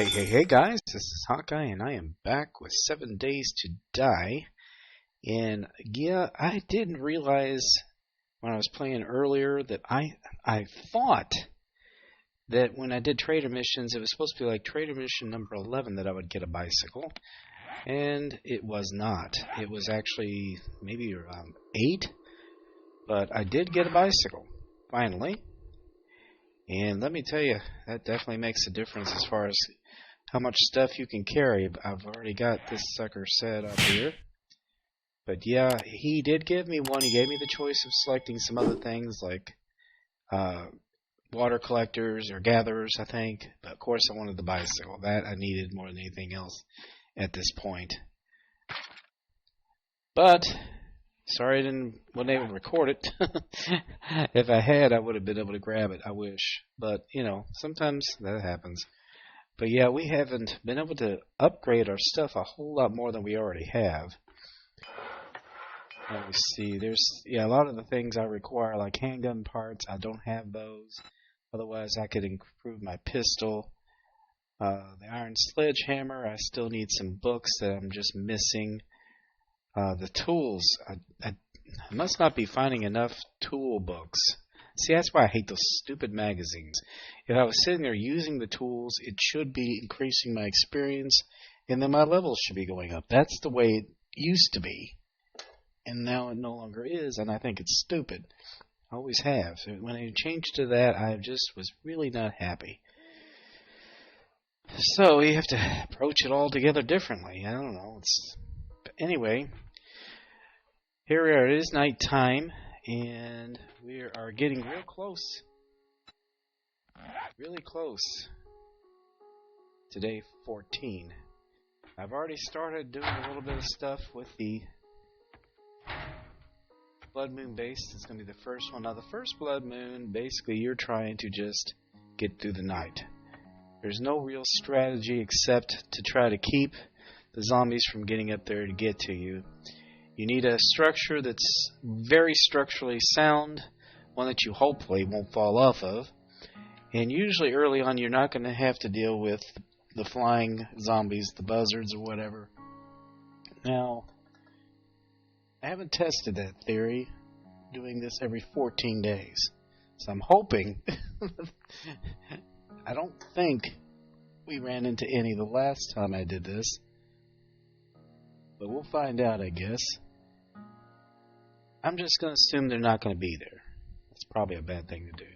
Hey guys, this is Hawkeye and I am back with 7 Days to Die. And yeah, I didn't realize when I was playing earlier that I thought that when I did trader missions, it was supposed to be like trader mission number 11 that I would get a bicycle. And it was not. It was actually maybe around 8. But I did get a bicycle, finally. And let me tell you, that definitely makes a difference as far as how much stuff you can carry. I've already got this sucker set up here. But yeah, he did give me one. He gave me the choice of selecting some other things like water collectors or gatherers, I think. But of course I wanted the bicycle. That I needed more than anything else at this point. But sorry I wasn't able to record it. If I had, I would have been able to grab it. I wish. But, you know, sometimes that happens. But yeah, we haven't been able to upgrade our stuff a whole lot more than we already have. Let me see. There's, a lot of the things I require, like handgun parts, I don't have those. Otherwise, I could improve my pistol. The iron sledgehammer, I still need some books that I'm just missing. The tools, I must not be finding enough tool books. See, that's why I hate those stupid magazines. If I was sitting there using the tools, it should be increasing my experience, and then my levels should be going up. That's the way it used to be. And now it no longer is, and I think it's stupid. I always have. When I changed to that, I just was really not happy. So we have to approach it all together differently. I don't know. But anyway, here we are. It is nighttime, and we are getting real close. Really close to day 14. I've already started doing a little bit of stuff with the Blood Moon base. It's going to be the first one. Now, the first Blood Moon, basically, you're trying to just get through the night. There's no real strategy except to try to keep the zombies from getting up there to get to you. You need a structure that's very structurally sound, one that you hopefully won't fall off of. And usually early on, you're not going to have to deal with the flying zombies, the buzzards or whatever. Now, I haven't tested that theory, doing this every 14 days. So I'm hoping, I don't think we ran into any the last time I did this. But we'll find out, I guess. I'm just going to assume they're not going to be there. That's probably a bad thing to do.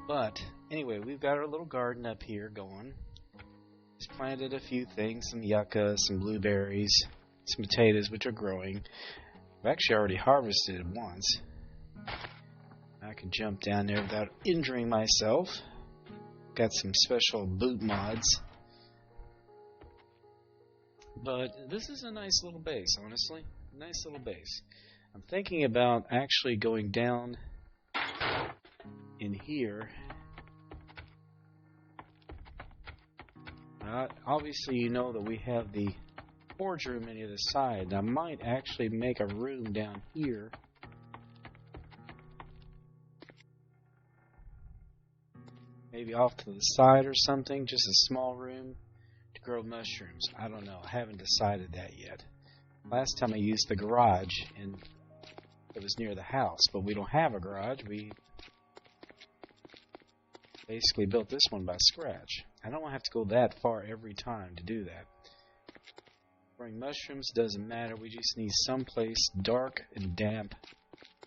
But, anyway, we've got our little garden up here going. Just planted a few things, some yucca, some blueberries, some potatoes, which are growing. I've actually already harvested it once. I can jump down there without injuring myself. Got some special boot mods. But this is a nice little base, honestly. Nice little base. I'm thinking about actually going down in here. Obviously, you know that we have the forge room on the other side. I might actually make a room down here. Maybe off to the side or something. Just a small room to grow mushrooms. I don't know. I haven't decided that yet. Last time I used the garage, and it was near the house, but we don't have a garage. We basically built this one by scratch. I don't have to go that far every time to do that. Growing mushrooms doesn't matter. We just need someplace dark and damp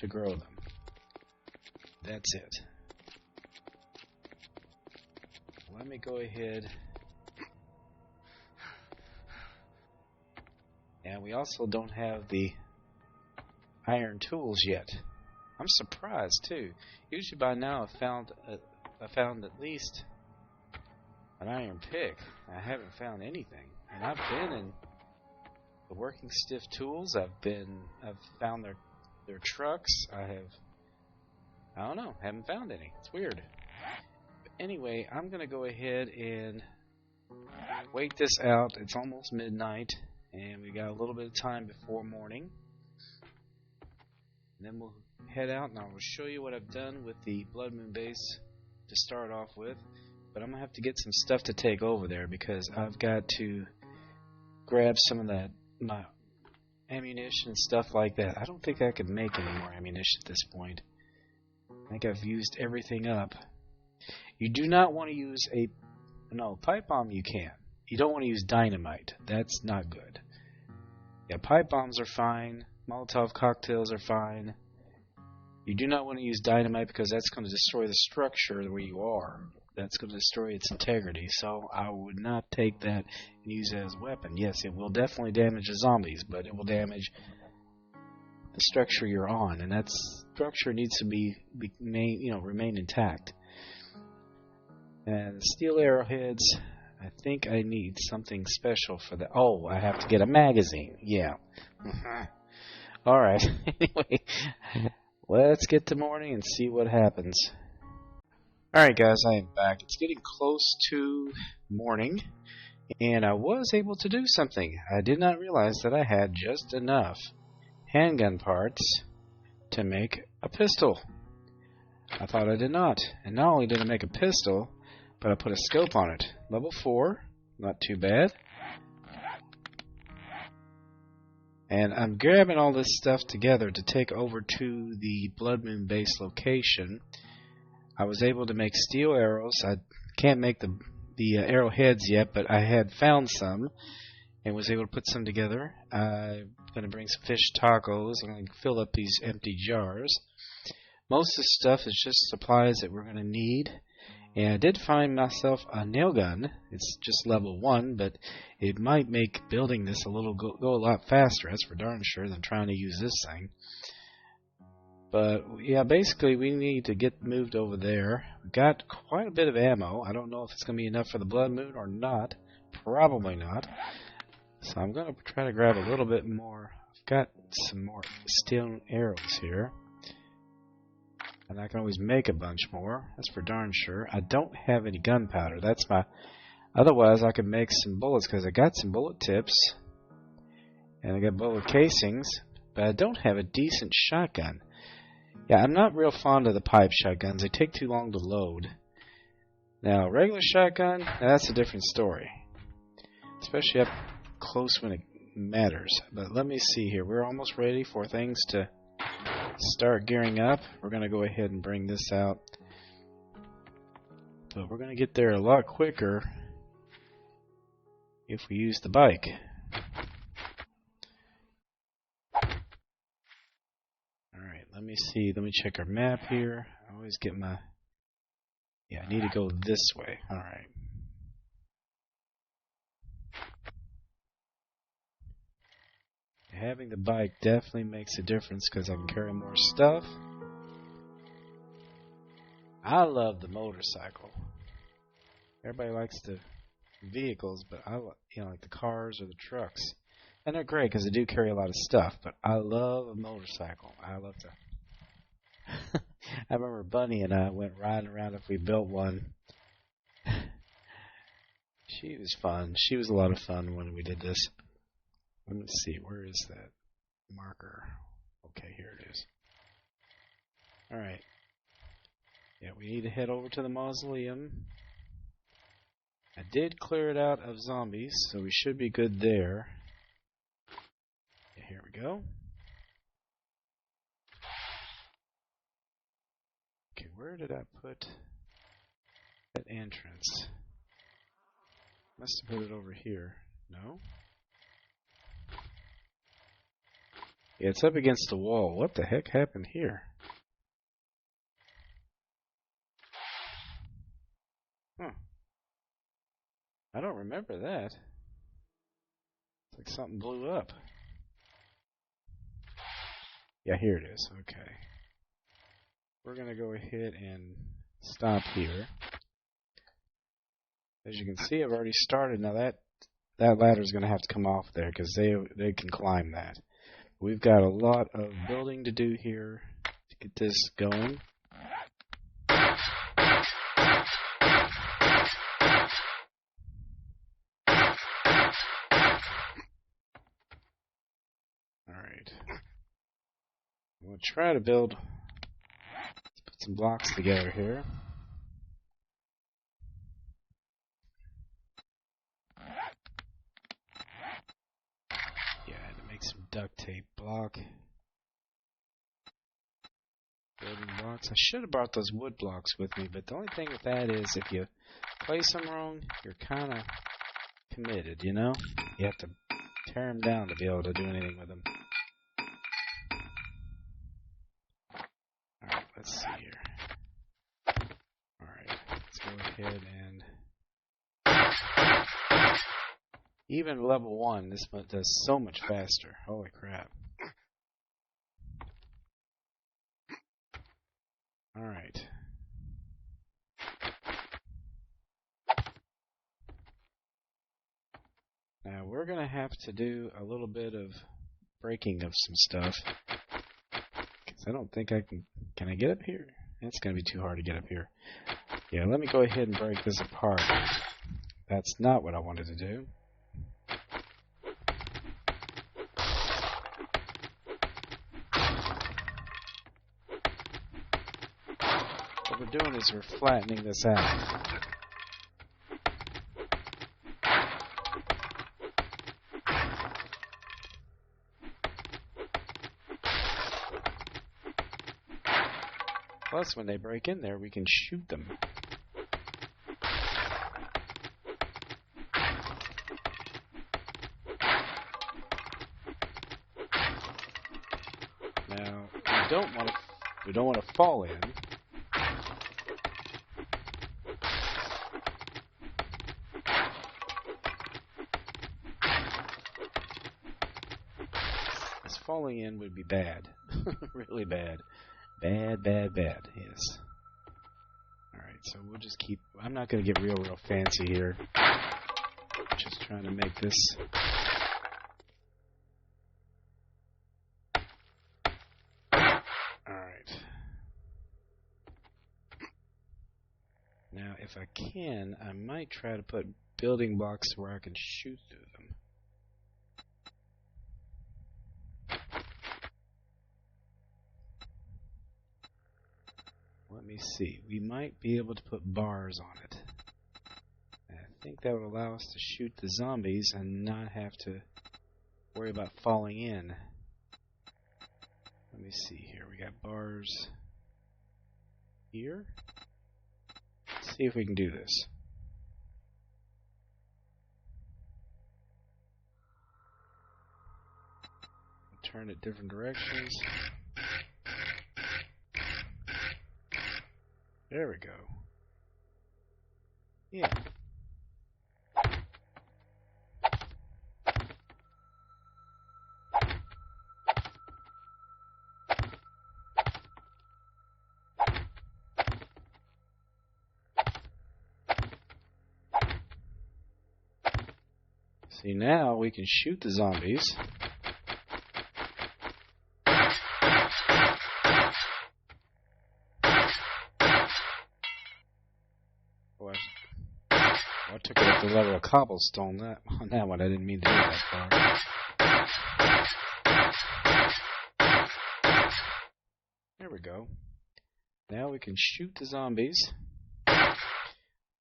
to grow them. That's it. Let me go ahead. And we also don't have the iron tools yet. I'm surprised too. Usually by now I found at least an iron pick. I haven't found anything, and I've been in the working stiff tools. I've found their trucks. I don't know, haven't found any. It's weird. But anyway, I'm gonna go ahead and wait this out. It's almost midnight, and we got a little bit of time before morning. And then we'll head out, and I will show you what I've done with the Blood Moon base to start off with. But I'm going to have to get some stuff to take over there because I've got to grab some of my ammunition and stuff like that. I don't think I could make any more ammunition at this point. I think I've used everything up. You do not want to use pipe bomb you can. You don't want to use dynamite. That's not good. Yeah, pipe bombs are fine. Molotov cocktails are fine. You do not want to use dynamite because that's going to destroy the structure where you are. That's going to destroy its integrity. So I would not take that and use it as a weapon. Yes, it will definitely damage the zombies, but it will damage the structure you're on, and that structure needs to remain intact. And the steel arrowheads, I think I need something special for that. Oh, I have to get a magazine. Yeah. Alright, anyway, let's get to morning and see what happens. Alright guys, I am back. It's getting close to morning, and I was able to do something. I did not realize that I had just enough handgun parts to make a pistol. I thought I did not. And not only did I make a pistol, but I put a scope on it. Level 4, not too bad. And I'm grabbing all this stuff together to take over to the Blood Moon base location. I was able to make steel arrows. I can't make the arrowheads yet, but I had found some and was able to put some together. I'm going to bring some fish tacos. I'm going to fill up these empty jars. Most of the stuff is just supplies that we're going to need. And I did find myself a nail gun. It's just level 1, but it might make building this go a lot faster. That's for darn sure than trying to use this thing. But yeah, basically we need to get moved over there. We've got quite a bit of ammo. I don't know if it's going to be enough for the Blood Moon or not. Probably not. So I'm going to try to grab a little bit more. I've got some more steel arrows here. And I can always make a bunch more. That's for darn sure. I don't have any gunpowder. That's my... Otherwise, I could make some bullets because I got some bullet tips. And I got bullet casings. But I don't have a decent shotgun. Yeah, I'm not real fond of the pipe shotguns. They take too long to load. Now, regular shotgun, that's a different story. Especially up close when it matters. But let me see here. We're almost ready for things to start gearing up. We're going to go ahead and bring this out. But we're going to get there a lot quicker if we use the bike. Alright, let me see. Let me check our map here. I always get my... Yeah, I need to go this way. Alright. Having the bike definitely makes a difference because I can carry more stuff. I love the motorcycle. Everybody likes the vehicles, but I like the cars or the trucks. And they're great because they do carry a lot of stuff, but I love a motorcycle. I love to... I remember Bunny and I went riding around if we built one. She was fun. She was a lot of fun when we did this. Let me see, where is that marker? Okay, here it is. Alright. Yeah, we need to head over to the mausoleum. I did clear it out of zombies, so we should be good there. Yeah, here we go. Okay, where did I put that entrance? Must have put it over here. No? Yeah, it's up against the wall. What the heck happened here? Huh. I don't remember that. It's like something blew up. Yeah, here it is. Okay. We're going to go ahead and stop here. As you can see, I've already started. Now that ladder is going to have to come off there because they can climb that. We've got a lot of building to do here to get this going. Alright. We'll try to build. Let's put some blocks together here. Yeah, I had to make some duct tape block. Building blocks. I should have brought those wood blocks with me, but the only thing with that is if you place them wrong, you're kind of committed, you know? You have to tear them down to be able to do anything with them. Alright, let's see here. Alright, let's go ahead and... Even level 1, this does so much faster. Holy crap. Alright. Now we're going to have to do a little bit of breaking of some stuff. Because I don't think I can... Can I get up here? It's going to be too hard to get up here. Yeah, let me go ahead and break this apart. That's not what I wanted to do. What we're doing is we're flattening this out. Plus, when they break in there, we can shoot them. Now, we don't want to fall in. This falling in would be bad, really bad. Bad, bad, bad, yes. Alright, so we'll just keep... I'm not going to get real fancy here. Just trying to make this... Alright. Now, if I can, I might try to put building blocks where I can shoot through them. Let me see. We might be able to put bars on it. And I think that would allow us to shoot the zombies and not have to worry about falling in. Let me see here. We got bars here. Let's see if we can do this. Turn it different directions. There we go. Yeah. See, now we can shoot the zombies. I took it up the level of cobblestone on that one. I didn't mean to do that far. There we go. Now we can shoot the zombies. Might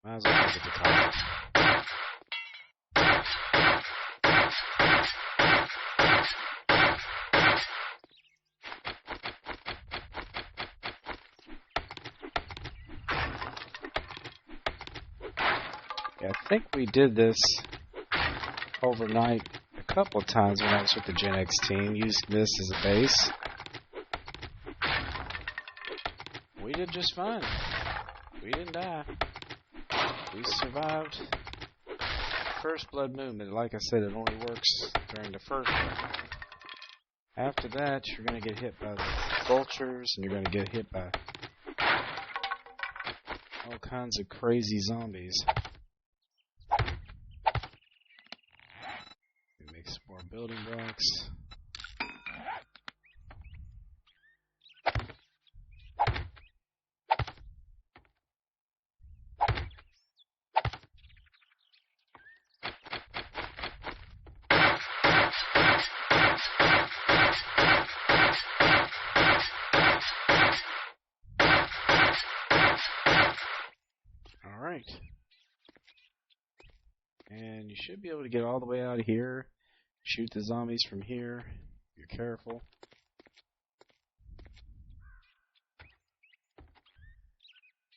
as well get the cobble. Yeah, I think we did this overnight a couple of times when I was with the GenX team, using this as a base. We did just fine. We didn't die. We survived first blood moon, but like I said, it only works during the first one. After that, you're going to get hit by the vultures, and you're going to get hit by all kinds of crazy zombies. We make some more building blocks. Alright. And you should be able to get all the way out of here. Shoot the zombies from here. You're careful.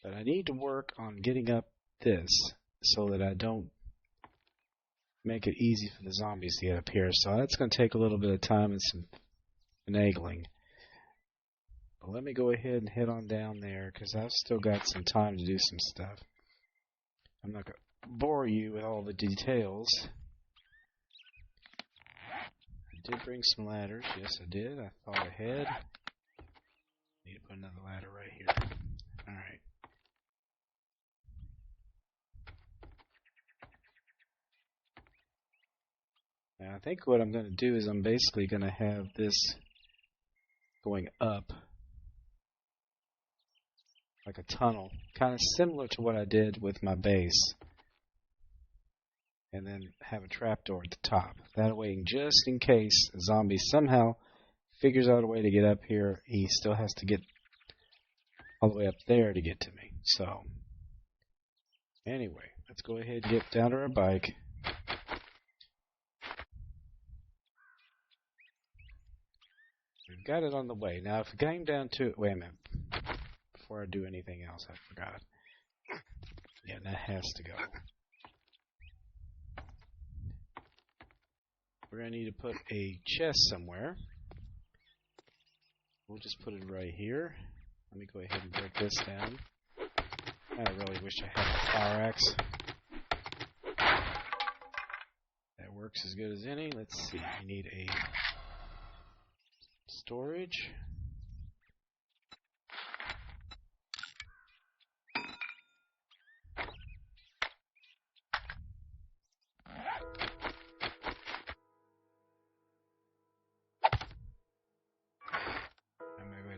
But I need to work on getting up this so that I don't make it easy for the zombies to get up here. So that's going to take a little bit of time and some finagling. But let me go ahead and head on down there because I've still got some time to do some stuff. I'm not going to bore you with all the details. I did bring some ladders. Yes, I did. I thought ahead. Need to put another ladder right here. Alright. Now, I think what I'm going to do is I'm basically going to have this going up like a tunnel, kind of similar to what I did with my base, and then have a trapdoor at the top. That way, just in case a zombie somehow figures out a way to get up here, he still has to get all the way up there to get to me. So, anyway, let's go ahead and get down to our bike. We've got it on the way. Now, if we came down to it, wait a minute. Before I do anything else, I forgot. Yeah, that has to go. We're going to need to put a chest somewhere. We'll just put it right here. Let me go ahead and break this down. I really wish I had a fire axe. That works as good as any. Let's see. We need a storage.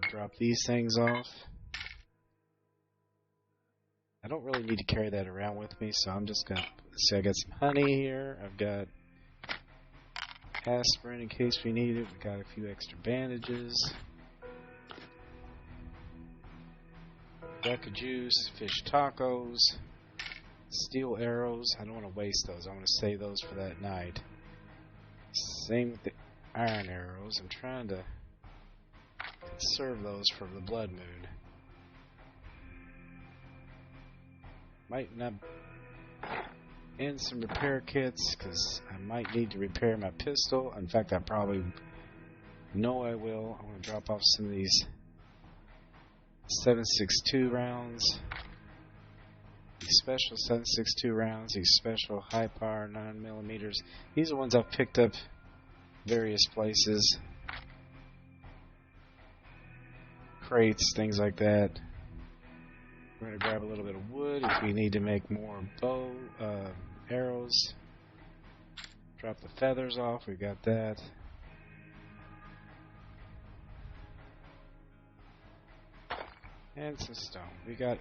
Drop these things off. I don't really need to carry that around with me, so I'm just going to see. I got some honey here. I've got aspirin in case we need it. We've got a few extra bandages. Duck of juice, fish tacos, steel arrows. I don't want to waste those. I want to save those for that night. Same with the iron arrows. I'm trying to conserve those for the blood moon. Might not end some repair kits because I might need to repair my pistol. In fact, I probably know I will. I'm going to drop off some of these 7.62 rounds, these special 7.62 rounds, these special high power 9mm. These are ones I've picked up various places. Crates, things like that. We're going to grab a little bit of wood if we need to make more bow, arrows. Drop the feathers off, we got that. And some stone. We got.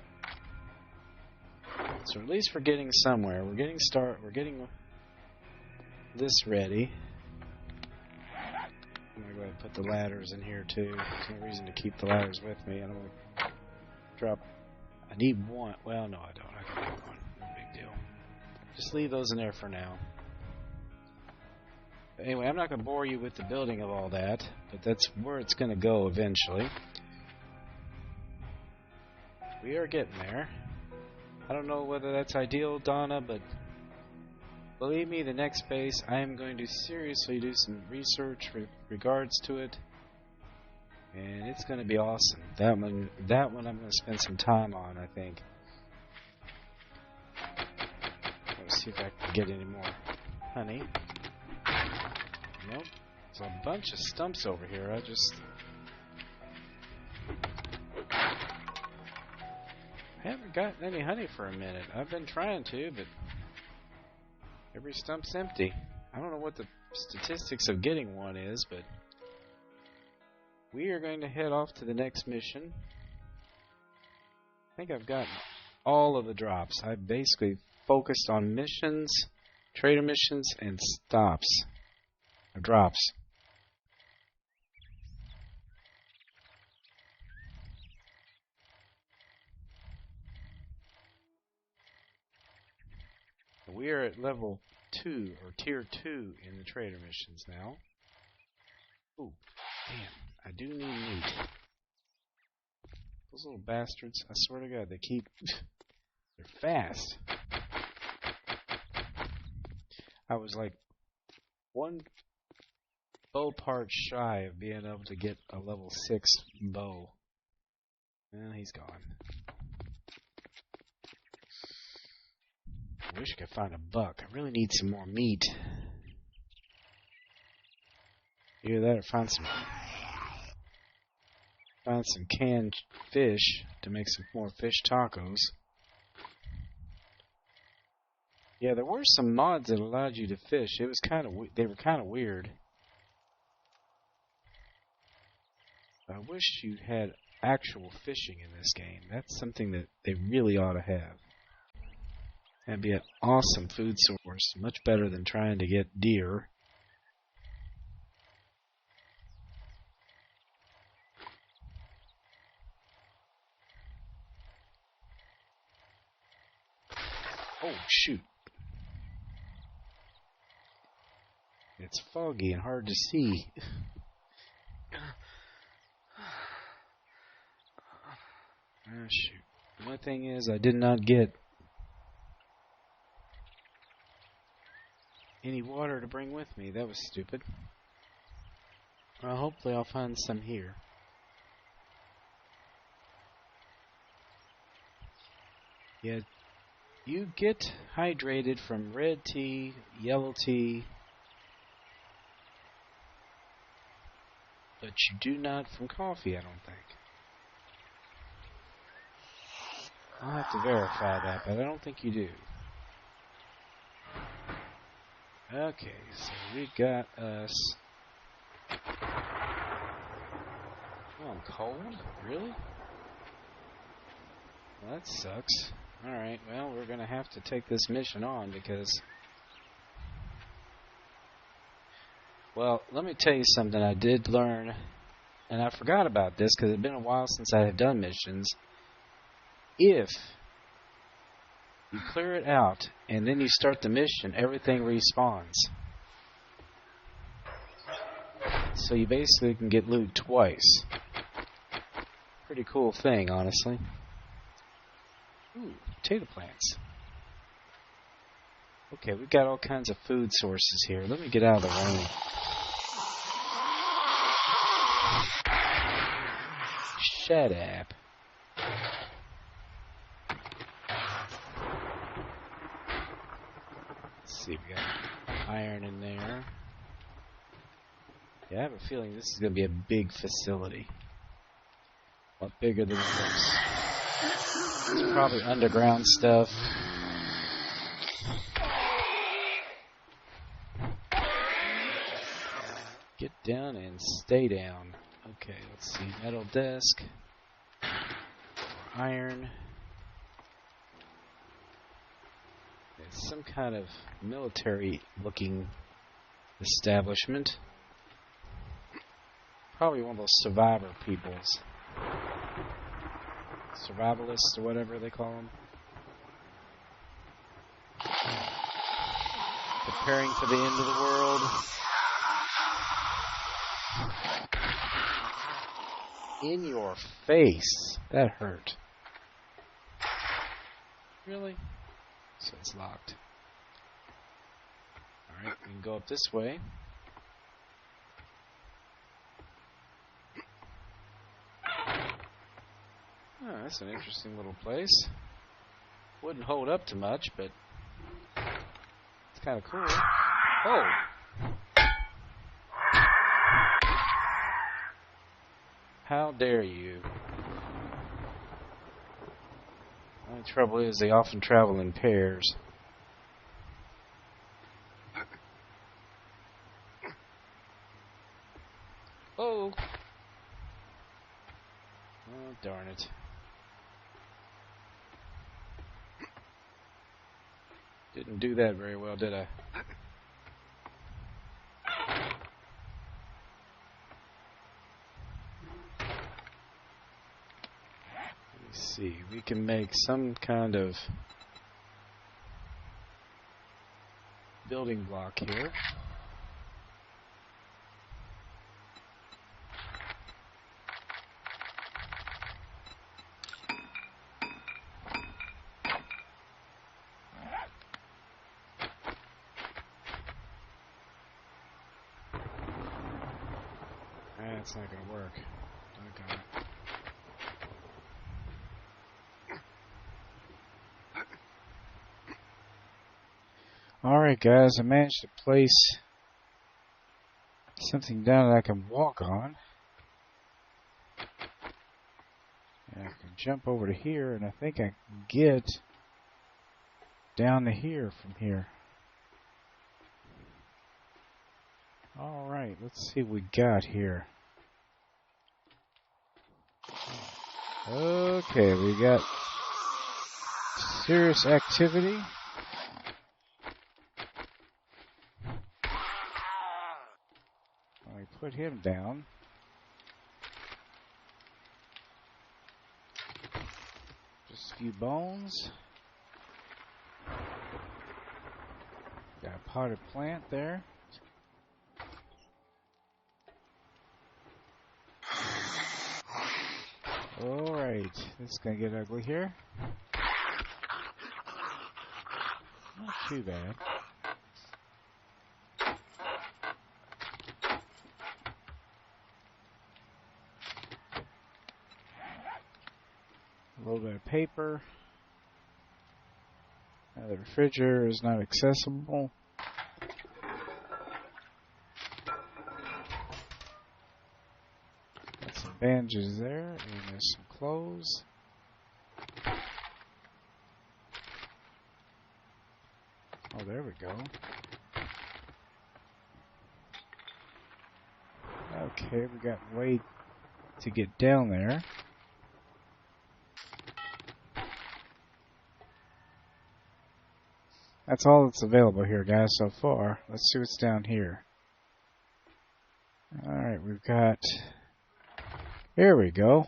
So at least we're getting somewhere. We're getting this ready. I'm going to go ahead and put the ladders in here too. There's no reason to keep the ladders with me. I don't want to drop. I need one. Well, no, I don't. I can make one. No big deal. Just leave those in there for now. But anyway, I'm not going to bore you with the building of all that, but that's where it's going to go eventually. We are getting there. I don't know whether that's ideal, Donna, but believe me, the next base, I am going to seriously do some research with regards to it. And it's going to be awesome. That one I'm going to spend some time on, I think. Let's see if I can get any more honey. Nope. There's a bunch of stumps over here. I haven't gotten any honey for a minute. I've been trying to, but every stump's empty. I don't know what the statistics of getting one is, but we are going to head off to the next mission. I think I've gotten all of the drops. I basically focused on missions, trader missions, and drops. We are at level 2, or tier 2 in the trader missions now. Ooh, damn. I do need meat. Those little bastards, I swear to God, they're fast. I was like one bow part shy of being able to get a level 6 bow. Well, he's gone. I wish I could find a buck. I really need some more meat. Either that or find some canned fish to make some more fish tacos. Yeah, there were some mods that allowed you to fish. It was they were kind of weird. I wish you had actual fishing in this game. That's something that they really ought to have. That'd be an awesome food source, much better than trying to get deer. Oh, shoot. It's foggy and hard to see. Ah, shoot. The only thing is, I did not get any water to bring with me. That was stupid. Well, hopefully I'll find some here. Yeah, you get hydrated from red tea, yellow tea, but you do not from coffee, I don't think. I'll have to verify that, but I don't think you do. Okay, so we got us... Oh, I'm cold? Really? Well, that sucks. Alright, well, we're going to have to take this mission on because... Well, let me tell you something I did learn, and I forgot about this because it had been a while since I had done missions. If you clear it out and then you start the mission, everything respawns. So you basically can get loot twice. Pretty cool thing, honestly. Ooh, potato plants. Okay, we've got all kinds of food sources here. Let me get out of the rain. Shut up. Let's see, we got iron in there. Yeah, I have a feeling this is going to be a big facility. A lot bigger than it looks. It's probably underground stuff. Get down and stay down. Okay, let's see. Metal desk. Iron. It's some kind of military-looking establishment. Probably one of those survivor peoples. Survivalists or whatever they call them. Preparing for the end of the world. In your face. That hurt. Really? it's locked. Alright, we can go up this way. Oh, that's an interesting little place. Wouldn't hold up to much, but it's kind of cool. Oh! How dare you? The only trouble is they often travel in pairs. Oh! Oh, darn it. Didn't do that very well, did I? Let me see. We can make some kind of building block here. That's not going to work. Doggone it. Alright guys, I managed to place something down that I can walk on. And I can jump over to here, and I think I can get down to here from here. Alright, let's see what we got here. Okay, we got serious activity. We put him down. Just a few bones. Got a potted plant there. Alright, this is going to get ugly here. Not too bad. A little bit of paper. Now the refrigerator is not accessible. Got some bandages there, and there's some clothes. Oh, there we go. Okay, we got a way to get down there. That's all that's available here, guys, so far. Let's see what's down here. Alright, we've got... Here we go.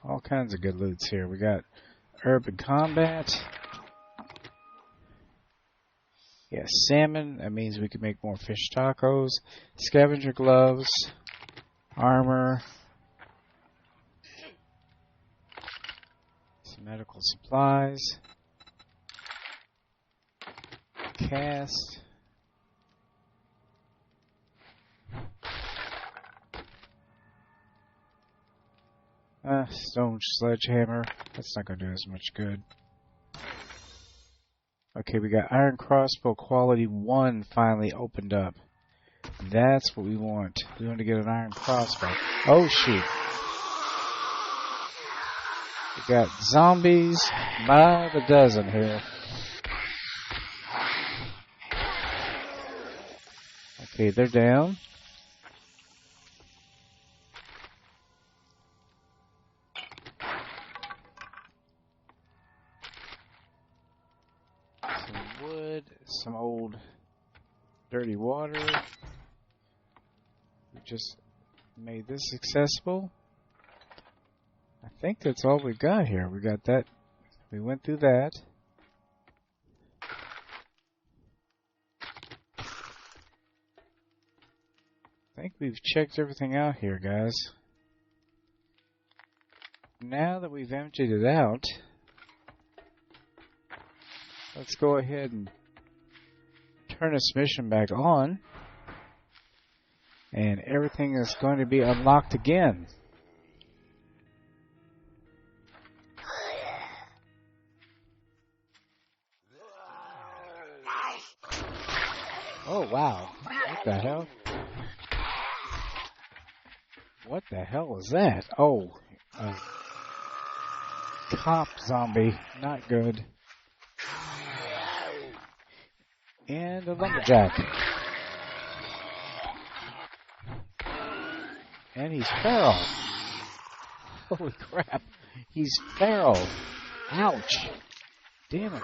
All kinds of good loots here. We got urban combat. Yeah, salmon. That means we can make more fish tacos. Scavenger gloves. Armor. Some medical supplies. Cast. Stone sledgehammer. That's not going to do as much good. Okay, we got iron crossbow quality 1 finally opened up. That's what we want. We want to get an iron crossbow. Oh, shoot. We got zombies by the dozen here. Okay, they're down. Some wood, some old dirty water. We just made this accessible. I think that's all we've got here. We got that. We went through that. I think we've checked everything out here, guys. Now that we've emptied it out, let's go ahead and turn this mission back on. And everything is going to be unlocked again. Oh, wow. What the hell? What the hell was that? Oh, a cop zombie. Not good. And a lumberjack. And he's feral. Holy crap. He's feral. Ouch. Damn it.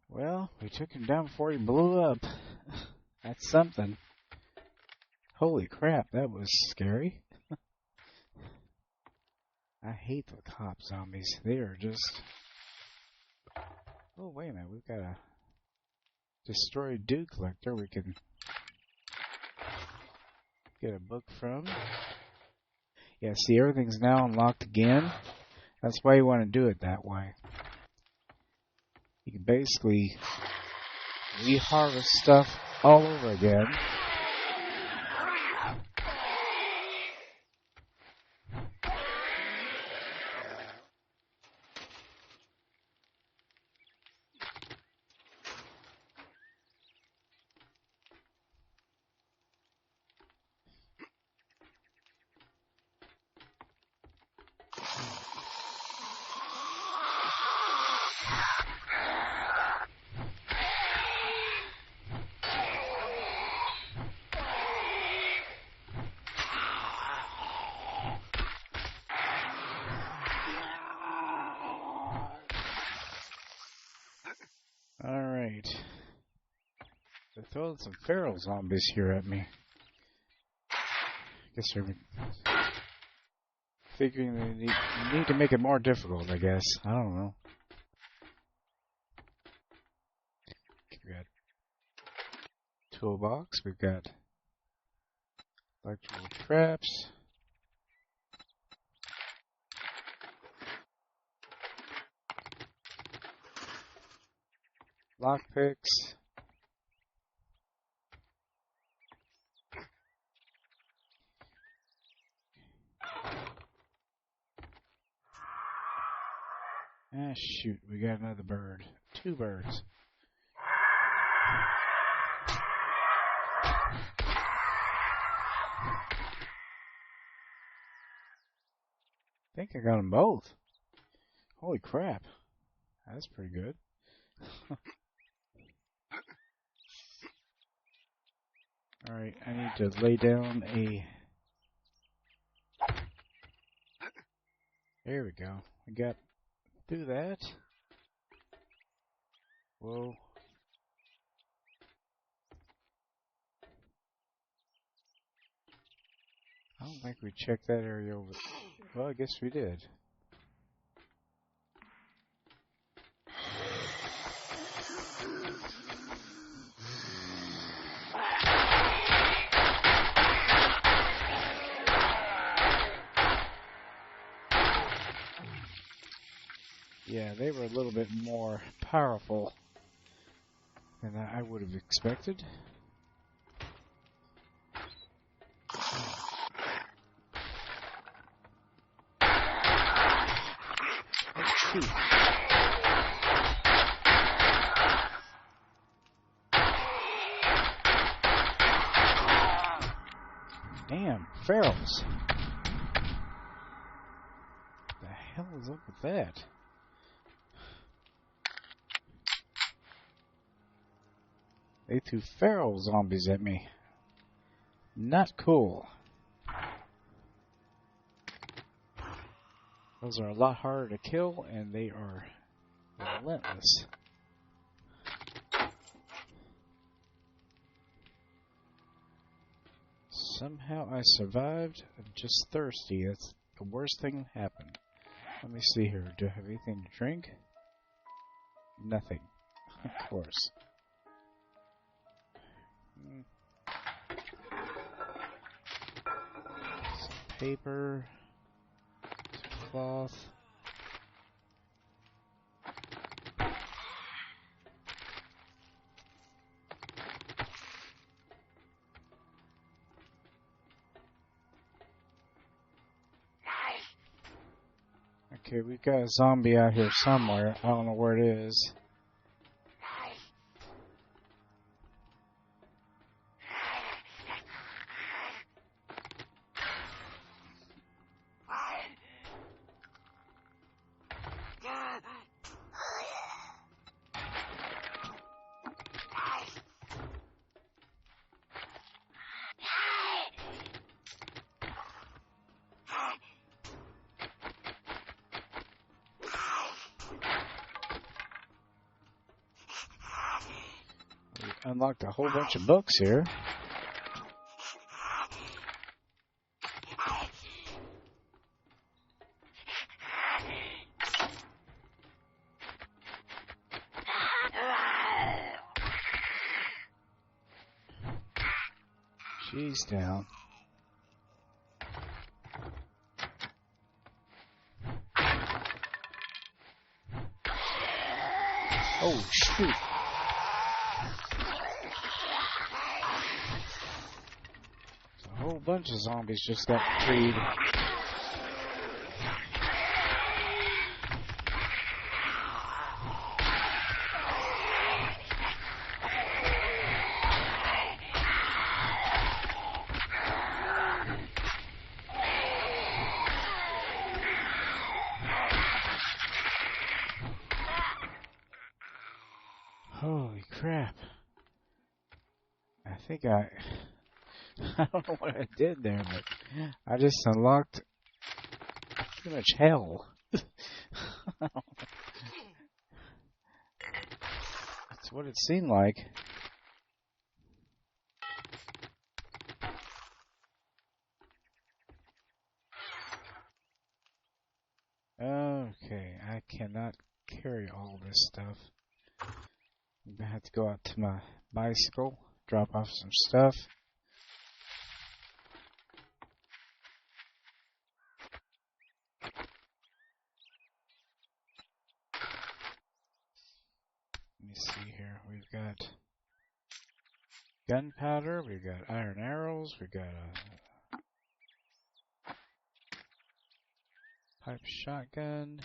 Well, we took him down before he blew up. That's something. Holy crap, that was scary. I hate the cop zombies. They are just... Oh, wait a minute. We've got a destroyed dude collector we can get a book from. Yeah, see, everything's now unlocked again. That's why you want to do it that way. You can basically reharvest stuff all over again. Alright. They're throwing some feral zombies here at me. I guess they're figuring they need to make it more difficult, I guess. I don't know. We got toolbox, we've got electrical traps. Lockpicks. Ah, shoot, we got another bird. 2 birds. I think I got them both. Holy crap. That's pretty good. Alright, I need to lay down a... There we go. We got through that. Whoa. I don't think we checked that area over. Well, I guess we did. Yeah, they were a little bit more powerful than I would have expected. Let's see. Damn, ferals. What the hell is up with that? They threw feral zombies at me. Not cool. Those are a lot harder to kill, and they are relentless. Somehow I survived. I'm just thirsty. That's the worst thing that happened. Let me see here. Do I have anything to drink? Nothing. Of course. paper, some cloth. Okay, we've got a zombie out here somewhere. I don't know where it is. Unlocked a whole bunch of books here. She's down. Oh, shoot. A whole bunch of zombies just got freed. Holy crap. I think I don't know what I did there, but I just unlocked pretty much hell. That's what it seemed like. Okay, I cannot carry all this stuff. I'm gonna have to go out to my bicycle, drop off some stuff. Let me see here. We've got gunpowder, we've got iron arrows, we've got a pipe shotgun.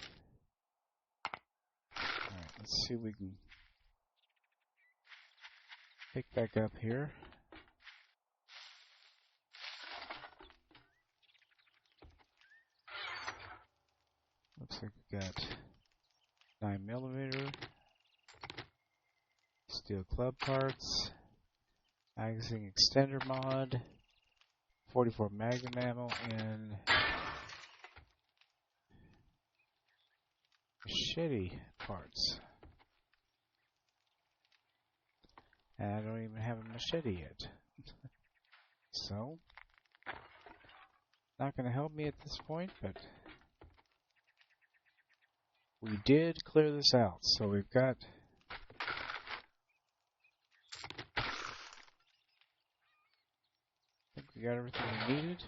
Alright, let's see if we can pick back up here. Looks like we got 9mm, steel club parts, magazine extender mod, 44 magnum ammo, and machete parts. And I don't even have a machete yet. So, not going to help me at this point, but we did clear this out. So we've got I think we got everything we needed.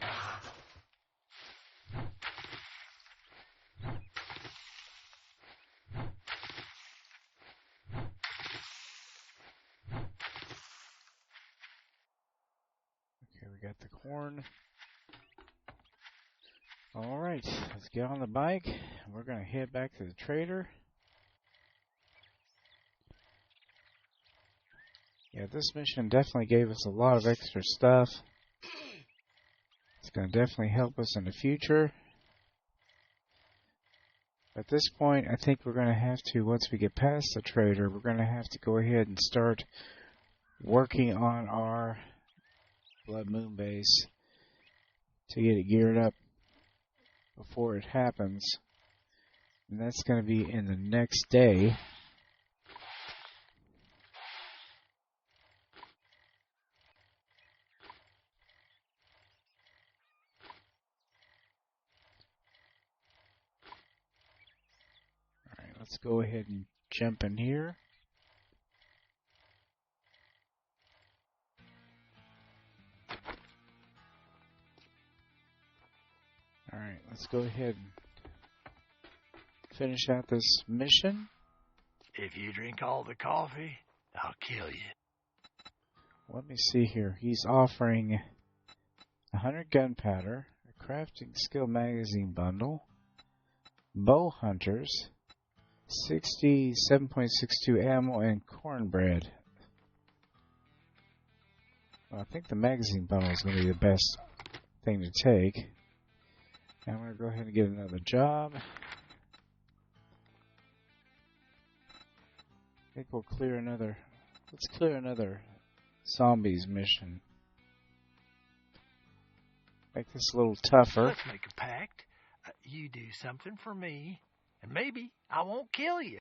Okay, we got the corn. Alright, let's get on the bike. We're going to head back to the trader. Yeah, this mission definitely gave us a lot of extra stuff. It's going to definitely help us in the future. At this point, I think we're going to have to, once we get past the trader, we're going to have to go ahead and start working on our Blood Moon base to get it geared up before it happens. And that's going to be in the next day. Alright, let's go ahead and jump in here. let's go ahead and finish out this mission. If you drink all the coffee, I'll kill you. Let me see here. He's offering 100 gunpowder, a crafting skill magazine bundle, bow hunters, 67.62 ammo, and cornbread. Well, I think the magazine bundle is going to be the best thing to take. I'm going to go ahead and get another job. I think we'll clear another. Let's clear another zombies mission. Make this a little tougher. Let's make a pact. You do something for me, and maybe I won't kill you.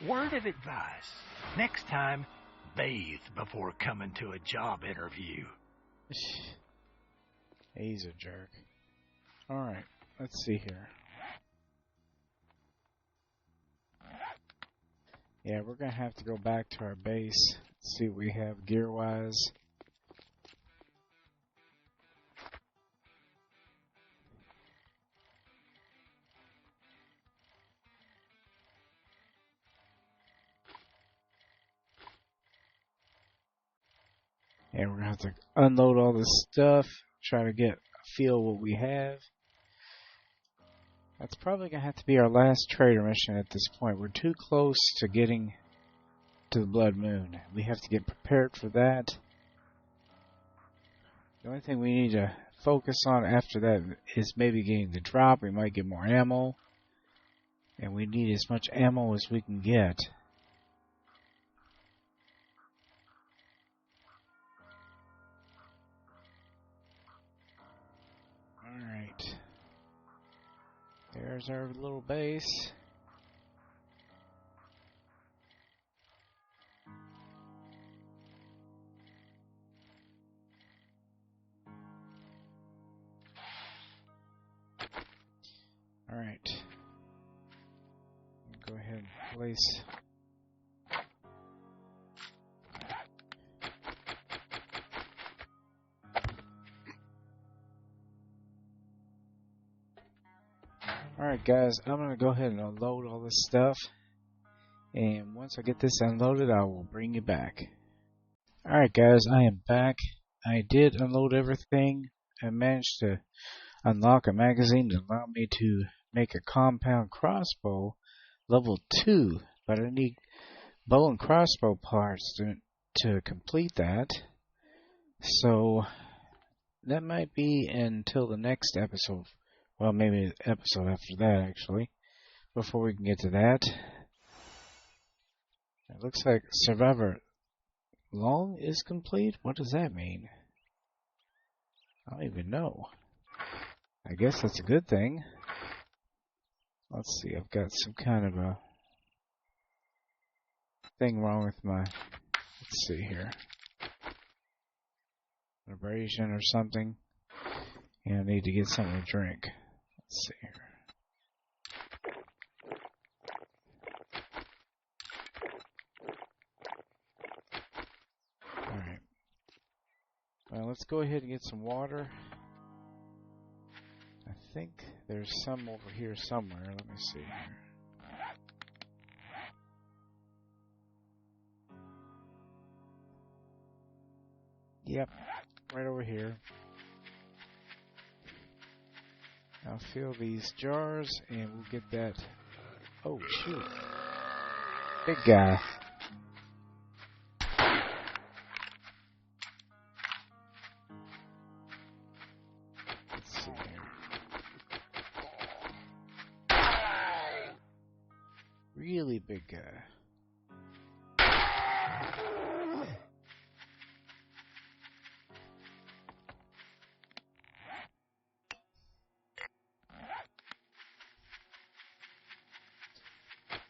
Word of advice. Next time, bathe before coming to a job interview. He's a jerk. Alright, let's see here. Yeah, we're going to have to go back to our base, see what we have gear-wise. And we're going to have to unload all this stuff, try to get a feel of what we have. That's probably going to have to be our last trader mission at this point. We're too close to getting to the Blood Moon. We have to get prepared for that. The only thing we need to focus on after that is maybe getting the drop. We might get more ammo. And we need as much ammo as we can get. Alright. There's our little base. Alright. Go ahead and place. Alright guys, I'm going to go ahead and unload all this stuff. And once I get this unloaded, I will bring you back. Alright guys, I am back. I did unload everything. I managed to unlock a magazine to allow me to make a compound crossbow level 2. But I need bow and crossbow parts to complete that. So that might be until the next episode. Well, maybe an episode after that, actually, before we can get to that. It looks like Survivor Long is complete? What does that mean? I don't even know. I guess that's a good thing. Let's see, I've got some kind of a thing wrong with my... Let's see here. An abrasion or something. And I need to get something to drink. Let's see here. Alright. Well, let's go ahead and get some water. I think there's some over here somewhere. Let me see here. Yep, right over here. I'll fill these jars and we'll get that. Oh, shoot. Big guy. Let's see here. Really big guy.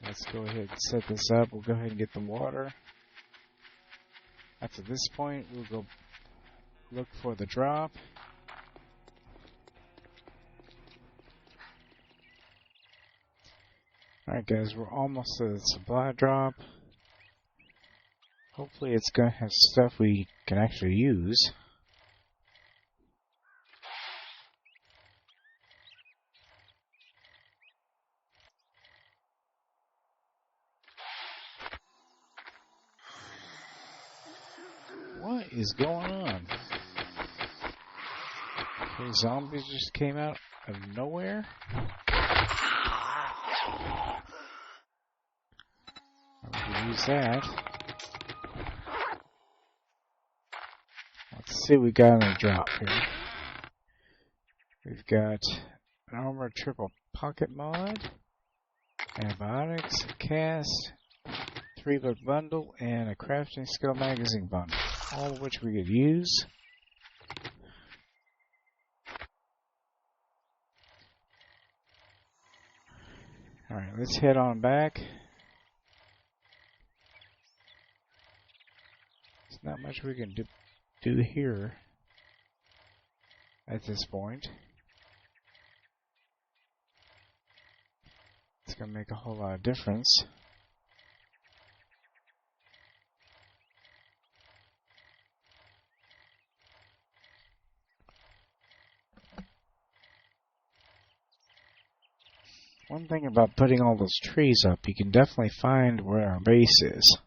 Let's go ahead and set this up. We'll go ahead and get the water. After this point, we'll go look for the drop. Alright guys, we're almost to the supply drop. Hopefully it's going to have stuff we can actually use. What is going on? Okay, zombies just came out of nowhere. We can use that. Let's see what we got in the drop here. We've got an armor triple pocket mod, antibiotics, a cast, 3-book bundle, and a crafting skill magazine bundle, all of which we could use. Alright, let's head on back. There's not much we can do here at this point. It's going to make a whole lot of difference. One thing about putting all those trees up, you can definitely find where our base is.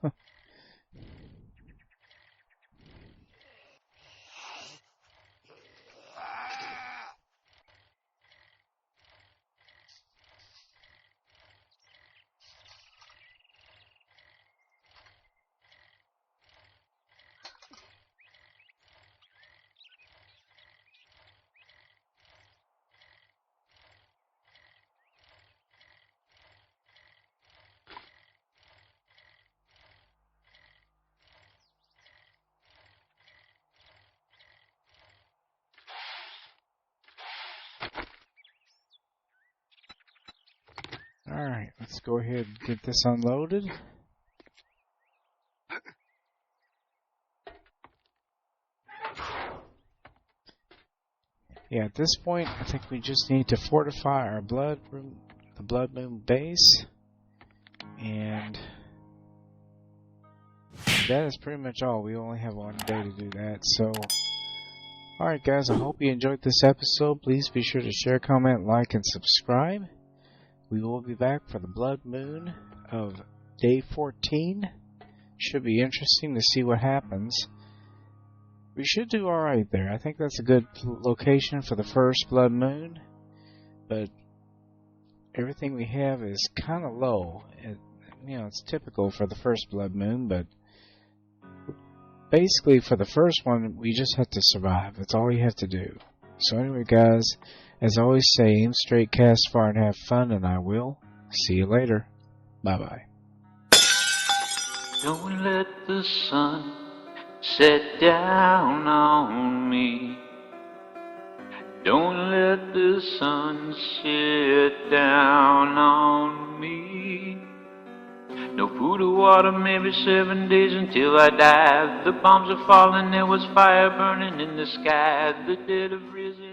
Alright, let's go ahead and get this unloaded. Yeah, at this point, I think we just need to fortify our the Blood Moon base. And that is pretty much all. We only have one day to do that, so... Alright guys, I hope you enjoyed this episode. Please be sure to share, comment, like, and subscribe. We will be back for the Blood Moon of day 14. Should be interesting to see what happens. We should do alright there. I think that's a good location for the first Blood Moon. But everything we have is kind of low. It's typical for the first Blood Moon, but basically for the first one, we just have to survive. That's all you have to do. So anyway guys, as I always say, aim straight, cast far, and have fun, and I will see you later. Bye-bye. Don't let the sun set down on me. Don't let the sun set down on me. No food or water, maybe 7 days until I die. The bombs are falling, there was fire burning in the sky. The dead have risen.